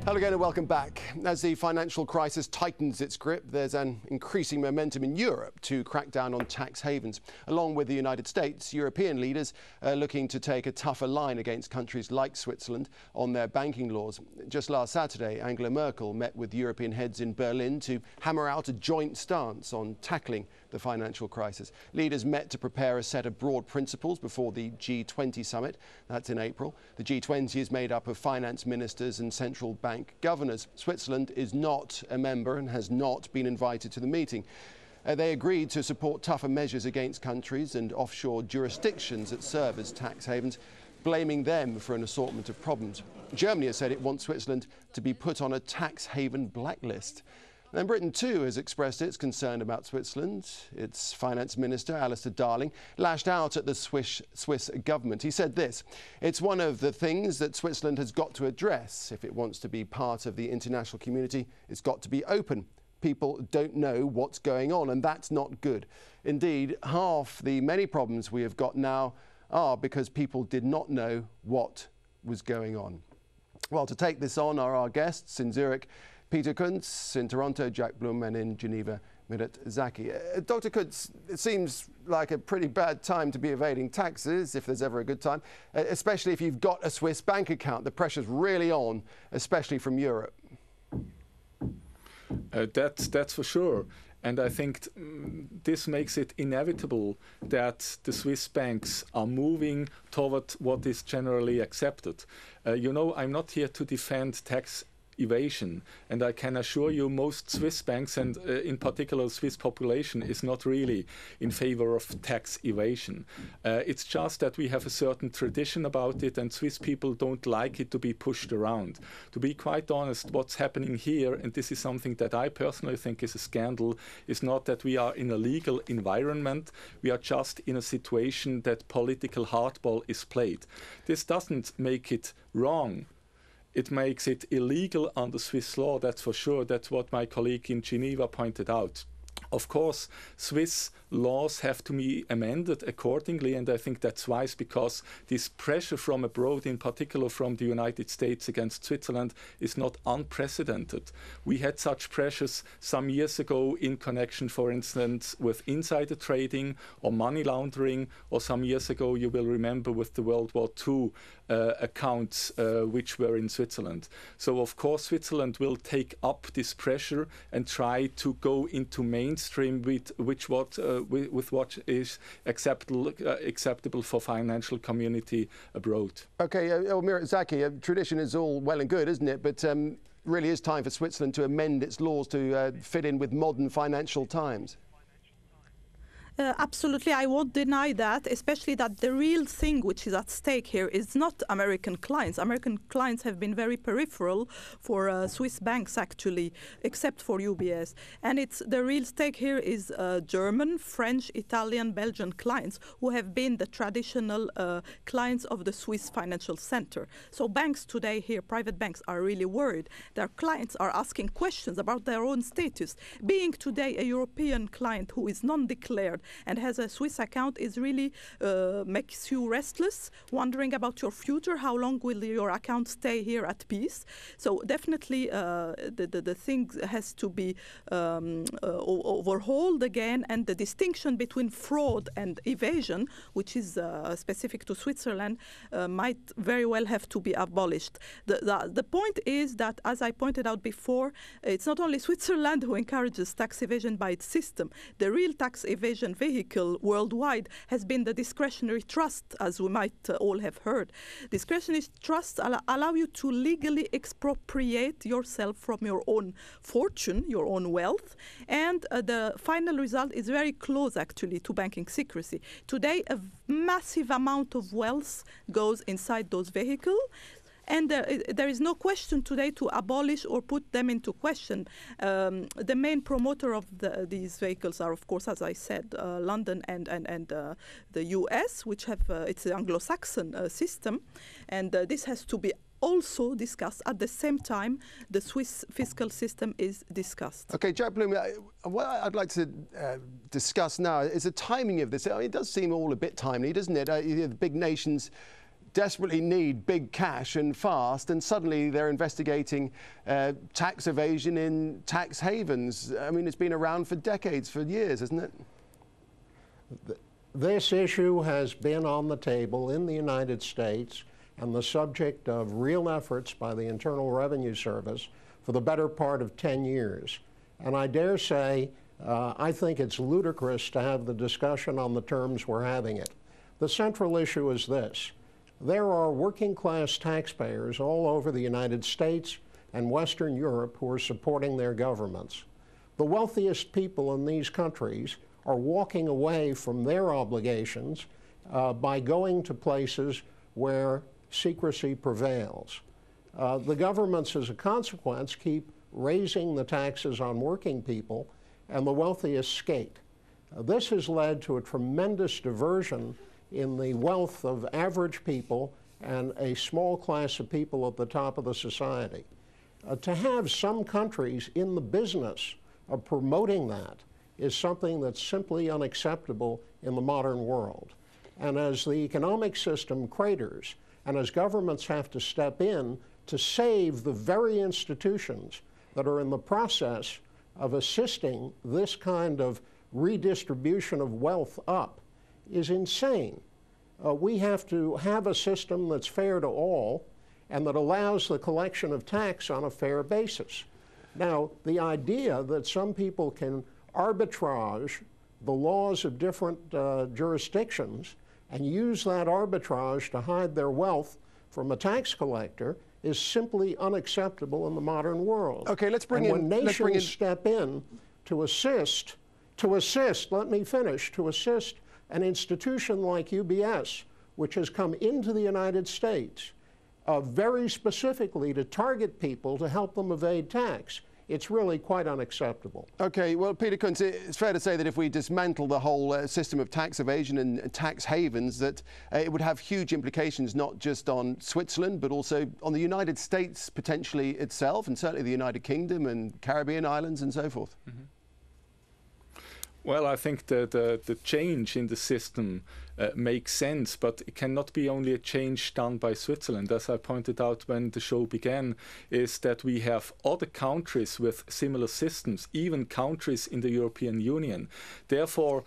Hello again and welcome back. As the financial crisis tightens its grip, there's an increasing momentum in Europe to crack down on tax havens. Along with the United States, European leaders are looking to take a tougher line against countries like Switzerland on their banking laws. Just last Saturday, Angela Merkel met with European heads in Berlin to hammer out a joint stance on tackling the financial crisis. Leaders met to prepare a set of broad principles before the G20 summit. That's in April. The G20 is made up of finance ministers and central bank governors. Switzerland is not a member and has not been invited to the meeting. They agreed to support tougher measures against countries and offshore jurisdictions that serve as tax havens, blaming them for an assortment of problems. Germany has said it wants Switzerland to be put on a tax haven blacklist. And Britain too has expressed its concern about Switzerland. Its finance minister, Alistair Darling, lashed out at the Swiss government. He said this: "It's one of the things that Switzerland has got to address. If it wants to be part of the international community, it's got to be open. People don't know what's going on, and that's not good. Indeed, half the many problems we have got now are because people did not know what was going on." Well, to take this on are our guests in Zurich, Peter Quincy, in Toronto, Jack Blum, and in Geneva, Mirat Zaki. Dr. Quincy, it seems like a pretty bad time to be evading taxes, if there's ever a good time, especially if you've got a Swiss bank account. The pressure's really on, especially from Europe. That's for sure. And I think this makes it inevitable that the Swiss banks are moving toward what is generally accepted. You know, I'm not here to defend tax evasion, and I can assure you most Swiss banks, and in particular the Swiss population, is not really in favor of tax evasion. It's just that we have a certain tradition about it, and Swiss people don't like it to be pushed around. To be quite honest, what's happening here, and this is something that I personally think is a scandal, is not that we are in a legal environment, we are just in a situation that political hardball is played. This doesn't make it wrong. It makes it illegal under Swiss law, that's for sure. That's what my colleague in Geneva pointed out. Of course, Swiss laws have to be amended accordingly, and I think that's wise, because this pressure from abroad, in particular from the United States against Switzerland, is not unprecedented. We had such pressures some years ago in connection, for instance, with insider trading or money laundering, or some years ago, you will remember, with the World War II accounts which were in Switzerland. So of course Switzerland will take up this pressure and try to go into mainstream with what is acceptable for financial community abroad. Okay, Mirat Zaki, tradition is all well and good, isn't it? But really is time for Switzerland to amend its laws to fit in with modern financial times. Absolutely, I won't deny that, especially that the real thing which is at stake here is not American clients. American clients have been very peripheral for Swiss banks, actually, except for UBS. And it's the real stake here is German, French, Italian, Belgian clients who have been the traditional clients of the Swiss financial center. So banks today here, private banks, are really worried. Their clients are asking questions about their own status. Being today a European client who is non-declared and has a Swiss account is really makes you restless, wondering about your future. How long will your account stay here at peace? So definitely the thing has to be overhauled again, and the distinction between fraud and evasion, which is specific to Switzerland, might very well have to be abolished. The point is that, as I pointed out before, it's not only Switzerland who encourages tax evasion by its system. The real tax evasion vehicle worldwide has been the discretionary trust, as we might all have heard. Discretionary trusts allow you to legally expropriate yourself from your own fortune, your own wealth, and the final result is very close, actually, to banking secrecy. Today, a massive amount of wealth goes inside those vehicles, and there is no question today to abolish or put them into question. The main promoter of these vehicles are, of course, as I said, London and the US, which have it's an Anglo-Saxon system, and this has to be also discussed at the same time the Swiss fiscal system is discussed. Okay, Jack Blum, what I'd like to discuss now is the timing of this. I mean, it does seem all a bit timely, doesn't it? The big nations desperately need big cash and fast, and suddenly they're investigating tax evasion in tax havens. I mean, it's been around for decades, for years, hasn't it? This issue has been on the table in the United States and the subject of real efforts by the Internal Revenue Service for the better part of 10 years. And I dare say, I think it's ludicrous to have the discussion on the terms we're having it. The central issue is this. There are working-class taxpayers all over the United States and Western Europe who are supporting their governments. The wealthiest people in these countries are walking away from their obligations by going to places where secrecy prevails. The governments, as a consequence, keep raising the taxes on working people, and the wealthiest skate. This has led to a tremendous diversion in the wealth of average people and a small class of people at the top of the society. To have some countries in the business of promoting that is something that's simply unacceptable in the modern world. And as the economic system craters, and as governments have to step in to save the very institutions that are in the process of assisting this kind of redistribution of wealth up, is insane. We have to have a system that's fair to all and that allows the collection of tax on a fair basis. Now, the idea that some people can arbitrage the laws of different jurisdictions and use that arbitrage to hide their wealth from a tax collector is simply unacceptable in the modern world. Okay, let's bring when nations step in to assist, let me finish, to assist an institution like UBS, which has come into the United States very specifically to target people to help them evade tax, it's really quite unacceptable. Okay, well, Peter Quincy, it's fair to say that if we dismantle the whole system of tax evasion and tax havens, that it would have huge implications not just on Switzerland, but also on the United States potentially itself, and certainly the United Kingdom and Caribbean islands and so forth. Mm-hmm. Well, I think the change in the system makes sense, but it cannot be only a change done by Switzerland. As I pointed out when the show began, is that we have other countries with similar systems, even countries in the European Union. Therefore,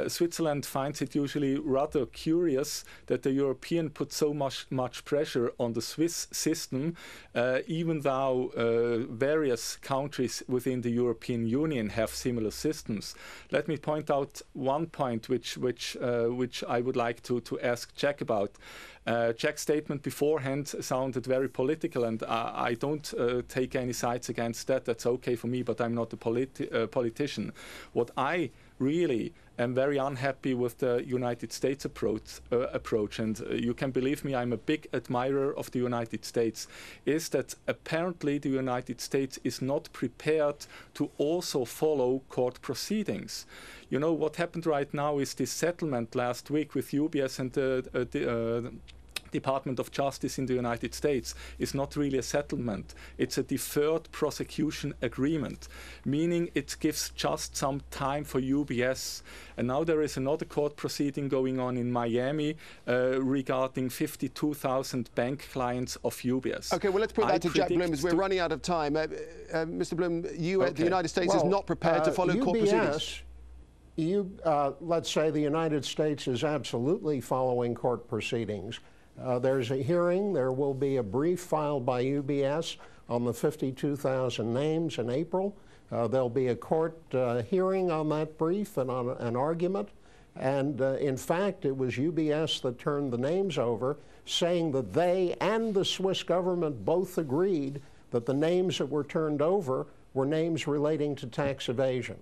Switzerland finds it usually rather curious that the European put so much pressure on the Swiss system, even though various countries within the European Union have similar systems. Let me point out one point which I would like to ask Jack about. Jack's statement beforehand sounded very political, and I don't take any sides against that. That's okay for me, but I'm not a politician. What I really am very unhappy with the United States approach, and you can believe me, I'm a big admirer of the United States, is that apparently the United States is not prepared to also follow court proceedings. You know, what happened right now is this settlement last week with UBS and the Department of Justice in the United States is not really a settlement. It's a deferred prosecution agreement, meaning it gives just some time for UBS. And now there is another court proceeding going on in Miami regarding 52,000 bank clients of UBS. Okay, well, let's put that to Jack Bloom, as we're running out of time. Mr. Bloom, the United States is not prepared to follow court proceedings. Let's say the United States is absolutely following court proceedings. There's a hearing. There will be a brief filed by UBS on the 52,000 names in April. There'll be a court hearing on that brief and on an argument. And in fact, it was UBS that turned the names over, saying that they and the Swiss government both agreed that the names that were turned over were names relating to tax evasion.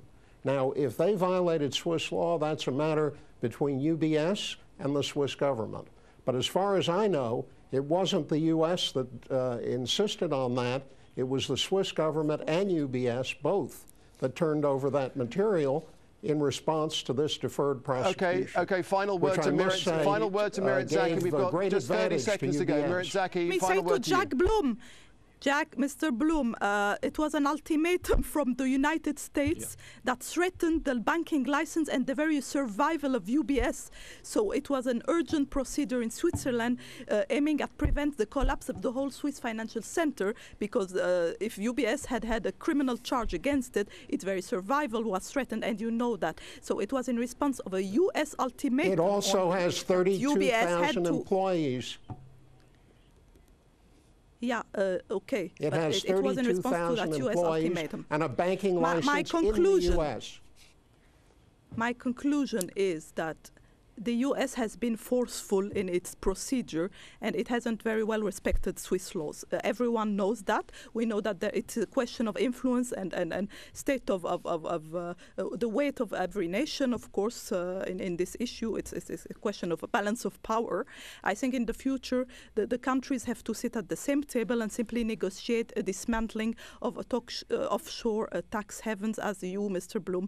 Now, if they violated Swiss law, that's a matter between UBS and the Swiss government. But as far as I know, it wasn't the U.S. that insisted on that. It was the Swiss government and UBS both that turned over that material in response to this deferred prosecution. Okay. Final word to Mirat Zaki. We've got just 30 seconds to go. Mirat Zaki, final word to you. Jack Bloom, Jack, Mr. Bloom, it was an ultimatum from the United States that threatened the banking license and the very survival of UBS. So it was an urgent procedure in Switzerland aiming at prevent the collapse of the whole Swiss financial center, because if UBS had had a criminal charge against it, its very survival was threatened, and you know that. So it was in response of a U.S. ultimatum. It also has 32,000 employees. Yeah, okay. It has 32,000 employees and a banking license in the U.S. My conclusion is that the U.S. has been forceful in its procedure, and it hasn't very well respected Swiss laws. Everyone knows that. We know that it's a question of influence and state of the weight of every nation, of course, in this issue. It's a question of a balance of power. I think in the future, the countries have to sit at the same table and simply negotiate a dismantling of offshore tax havens, as you, Mr. Bloom.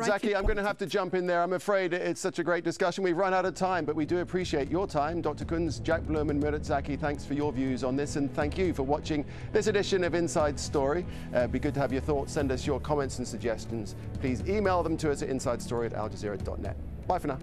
Zaki, I'm going to have to jump in there. I'm afraid it's such a great discussion. We've run out of time, but we do appreciate your time. Dr. Kunz, Jack Bloom and Murat Zaki, thanks for your views on this, and thank you for watching this edition of Inside Story. Be good to have your thoughts. Send us your comments and suggestions. Please email them to us at insidestory@aljazeera.net. Bye for now.